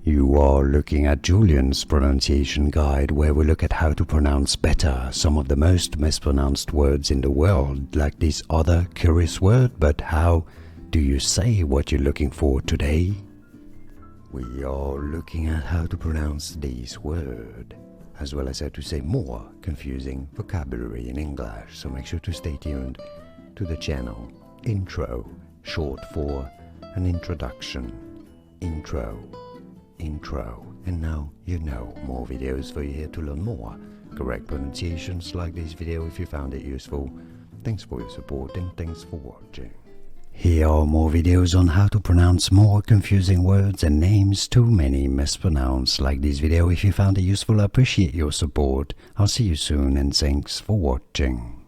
You are looking at Julian's pronunciation guide, where we look at how to pronounce better some of the most mispronounced words in the world, like this other curious word. But how do you say what you're looking for today? We are looking at how to pronounce this word, as well as how to say more confusing vocabulary in English, so make sure to stay tuned to the channel. Intro, short for an introduction. Intro. And now you know more videos for you here to learn more correct pronunciations like this video if you found it useful. Thanks for your support and thanks for watching. Here are more videos on how to pronounce more confusing words and names too many mispronounced. Like this video if you found it useful. I appreciate your support. I'll see you soon and thanks for watching.